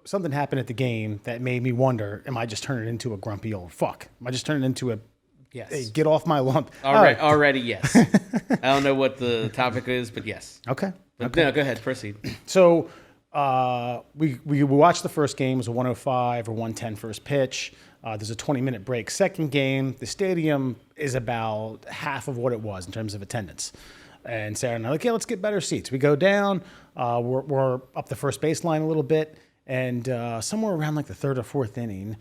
Something happened at the game that made me wonder, am I just turning into a grumpy old fuck? Am I just turning into a, Yes. hey, get off my lawn? Already, yes. I don't know what the topic is, but yes. Okay. But no, go ahead, proceed. So we watched the first game. It was a 105 or 110 first pitch. There's a 20-minute break. Second game, the stadium is about half of what it was in terms of attendance. And Sarah and I are like, yeah, let's get better seats. We go down. We're up the first baseline a little bit. And somewhere around like the third or fourth inning,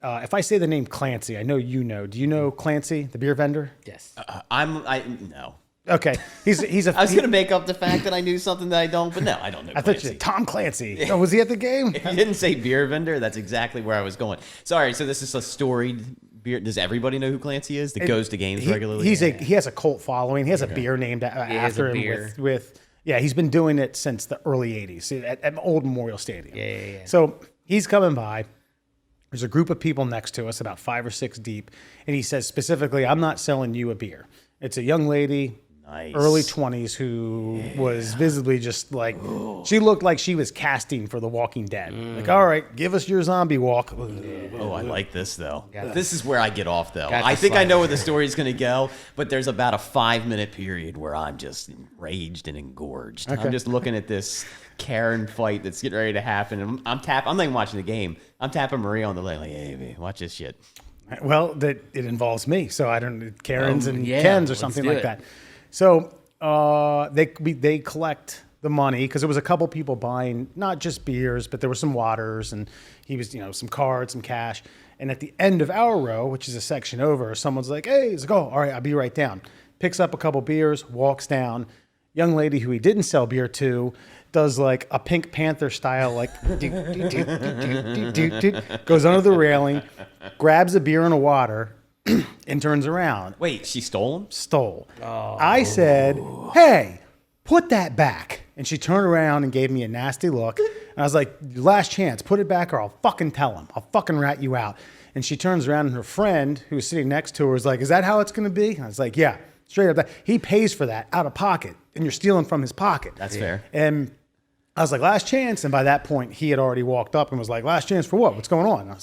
if I say the name Clancy, I know you know. Do you know Clancy, the beer vendor? Yes. No. Okay. He's a. I was going to make up the fact that I knew something that I don't, but no, I don't know. I thought you said Tom Clancy. Oh, was he at the game? If you didn't say beer vendor, that's exactly where I was going. Sorry, so this is a storied beer. Does everybody know who Clancy is? That goes to games regularly? He has a cult following. He has a beer named after him with he's been doing it since the early 80s at Old Memorial Stadium. Yeah. So he's coming by. There's a group of people next to us, about 5 or 6 deep, and he says specifically, I'm not selling you a beer. It's a young lady, early 20s, who was visibly just like, she looked like she was casting for The Walking Dead. Like, all right, give us your zombie walk. Oh, I like this, though. This is where I get off, though. Got I the think I slide. know where the story's going to go, but there's about a 5-minute period where I'm just enraged and engorged. Okay. I'm just looking at this Karen fight that's getting ready to happen. And I'm not even watching the game. I'm tapping Maria on the leg like, hey, baby, watch this shit. Well, it involves me, so I don't Karens and yeah, Kens or let's something do like it. that. So they collect the money because there was a couple people buying not just beers, but there were some waters and he was some cards, some cash. And at the end of our row, which is a section over, someone's like, "Hey," he's like, "Oh, all right, I'll be right down." Picks up a couple beers, walks down. Young lady who he didn't sell beer to does like a Pink Panther style, like goes under the railing, grabs a beer and a water, and turns around. Wait, she stole him? Stole. I said, "Hey, put that back." And she turned around and gave me a nasty look. And I was like, "Last chance, put it back or I'll fucking tell him. I'll fucking rat you out." And she turns around and her friend who's sitting next to her is like, "Is that how it's going to be?" And I was like, "Yeah, straight up that." He pays for that out of pocket and you're stealing from his pocket. That's fair. And I was like, "Last chance." And by that point, he had already walked up and was like, "Last chance for what? What's going on?"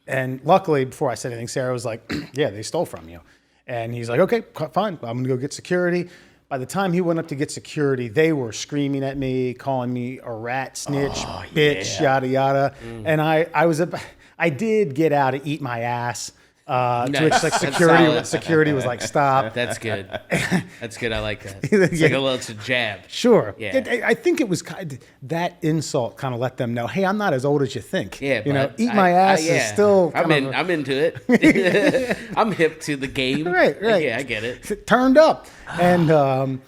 And luckily, before I said anything, Sarah was like, "Yeah, they stole from you." And he's like, "Okay, fine. I'm going to go get security." By the time he went up to get security, they were screaming at me, calling me a rat, snitch, bitch, yada, yada. And I did get out to eat my ass. To which like security was like, "Stop." That's good. That's good. I like that. It's like it's a jab. Sure. Yeah. I think it was that insult kind of let them know, "Hey, I'm not as old as you think." Yeah, but eat my ass yeah. is still. I'm into it. I'm hip to the game. Right. Yeah, I get it. Turned up, and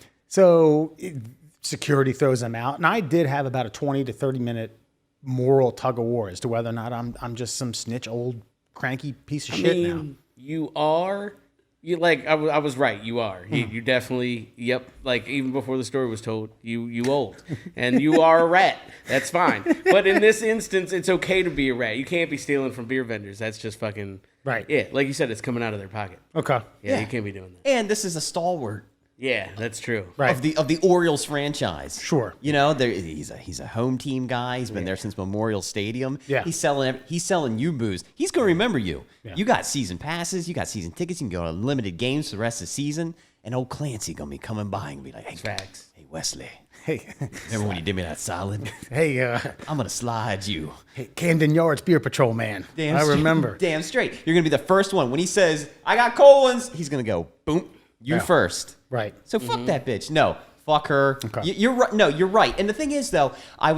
security throws him out, and I did have about a 20 to 30 minute moral tug of war as to whether or not I'm just some snitch, old cranky piece of shit now. You are. You like. I was right. You are. You definitely. Yep. Like even before the story was told, you old, and you are a rat. That's fine. But in this instance, it's okay to be a rat. You can't be stealing from beer vendors. That's just fucking Right. Yeah. Like you said, it's coming out of their pocket. Okay. Yeah. You can't be doing that. And this is a stalwart Yeah, that's true. Right. of the Orioles franchise. Sure. He's a home team guy. He's been there since Memorial Stadium. Yeah. He's selling you booze. He's gonna remember you. Yeah. You got season passes. You got season tickets. You can go to limited games for the rest of the season. And old Clancy gonna be coming by and be like, "Hey, Facts. hey Wesley, Hey, remember when you did me that solid? hey, I'm gonna slide you." hey, Camden Yards Beer Patrol man. I remember. Damn straight. You're gonna be the first one when he says, "I got colons." He's gonna go, "Boom, you Yeah. first." Right. So fuck that bitch. No, fuck her. Okay. You're right. No, you're right. And the thing is, though, I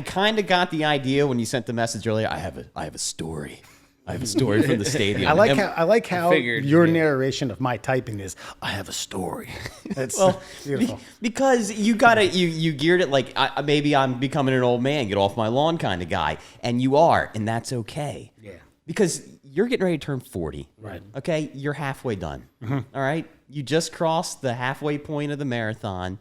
kind of got the idea when you sent the message earlier. I have a story. I have a story from the stadium. I like how figured, your yeah. narration of my typing is, "I have a story." That's beautiful. Because you geared it like maybe I'm becoming an old man, get off my lawn kind of guy, and you are, and that's okay. Yeah. Because you're getting ready to turn 40. Right. Okay, you're halfway done. All right, you just crossed the halfway point of the marathon.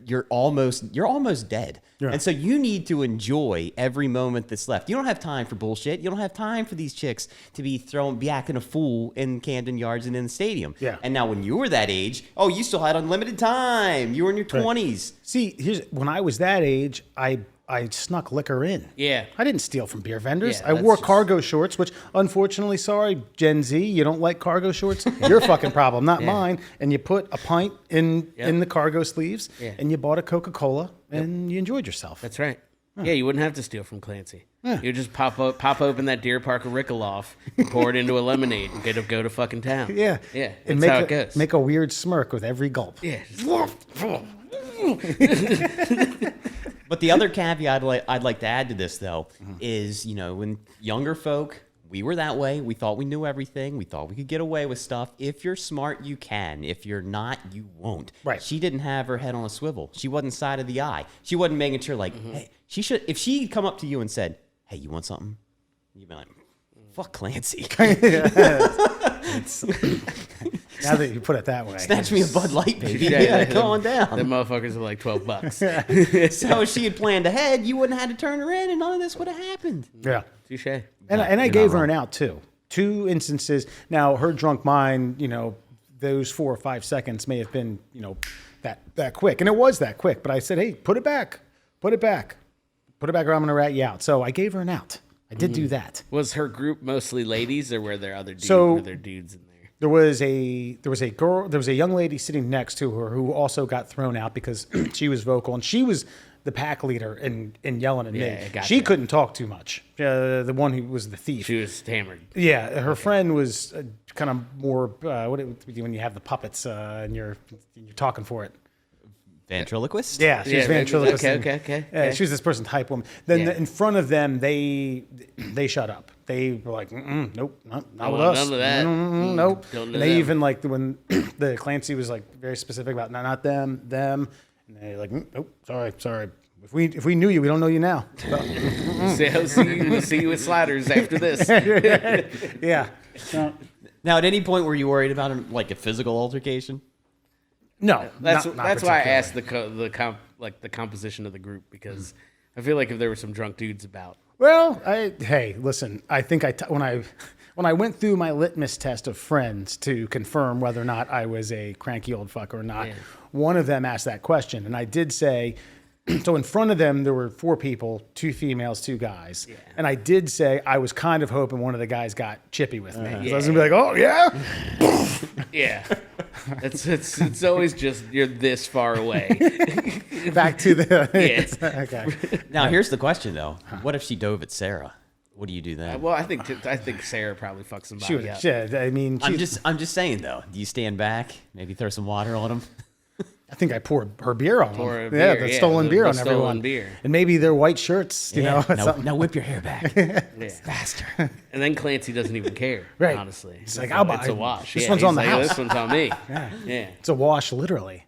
You're almost dead. Yeah. And so you need to enjoy every moment that's left. You don't have time for bullshit. You don't have time for these chicks to be acting a fool in Camden Yards and in the stadium. Yeah. And now when you were that age, you still had unlimited time. You were in your 20s. See, when I was that age, I I snuck liquor in. Yeah. I didn't steal from beer vendors. Yeah, I that's wore just- cargo shorts, which unfortunately, sorry, Gen Z, you don't like cargo shorts. Your fucking problem, not mine. And you put a pint in the cargo sleeves, and you bought a Coca-Cola, and you enjoyed yourself. That's right. Yeah, you wouldn't have to steal from Clancy. You just pop open that Deer Parker Rickaloff, pour it into a lemonade, and go to fucking town. Yeah. Yeah, And that's how it goes. Make a weird smirk with every gulp. Yeah. But the other caveat I'd like to add to this, though, is, when younger folk, we were that way. We thought we knew everything. We thought we could get away with stuff. If you're smart, you can. If you're not, you won't. Right. She didn't have her head on a swivel. She wasn't side of the eye. She wasn't making sure, like, hey, if she'd come up to you and said, hey, you want something? You'd be like, fuck Clancy. Now that you put it that way. Snatch me a Bud Light, baby. Yeah, Yeah, them- come on down. Them motherfuckers are like $12. So if she had planned ahead, you wouldn't have had to turn her in, and none of this would have happened. Yeah. Touche. And I gave her an out, too. 2 instances. Now, her drunk mind, those 4 or 5 seconds may have been, that quick. And it was that quick. But I said, hey, put it back. Put it back. Put it back or I'm going to rat you out. So I gave her an out. I did do that. Was her group mostly ladies, or were there other dudes? So- were there dudes in there? There was a young lady sitting next to her who also got thrown out because she was vocal and she was the pack leader and yelling at Yeah, me. gotcha. She couldn't talk too much. The one who was the thief. She was hammered. Yeah, her friend was kind of more when you have the puppets and you're talking for it. Ventriloquist? Yeah, she was ventriloquist. Okay. She was this person type woman. Then Yeah. in front of them, they shut up. They were like, nope, not with want us. none of that. Nope. Don't do And they them. even like when the Clancy was like very specific about not them, and they're like, nope, sorry. If we knew you, we don't know you now. We'll see you with sliders after this. Yeah. So, Now, at any point were you worried about like a physical altercation? no, That's not why I particularly. asked the composition of the group, because I feel like if there were some drunk dudes about. Well, hey, listen. I think when I went through my litmus test of friends to confirm whether or not I was a cranky old fuck or not, one of them asked that question, and I did say. So in front of them, there were 4 people, 2 females, 2 guys. Yeah. And I did say I was kind of hoping one of the guys got chippy with me. So I was going to be like, oh, yeah? Yeah. It's always just you're this far away. Back to the... Yeah. Okay. Now, here's the question, though. What if she dove at Sarah? What do you do then? Well, I think Sarah probably fucked somebody She would, up. yeah, I mean... I'm just saying, though. Do you stand back? Maybe throw some water on them? I think I poured her beer on Pour them. a Yeah, beer, the yeah, stolen the- beer the on stolen everyone. beer. And maybe their white shirts, you know. something. Now whip your hair back. Yeah. Faster. And then Clancy doesn't even care. Right. Honestly, It's like, I'll buy- it's a wash. this Yeah, one's he's on the like, house. This one's on me. Yeah. It's a wash, literally.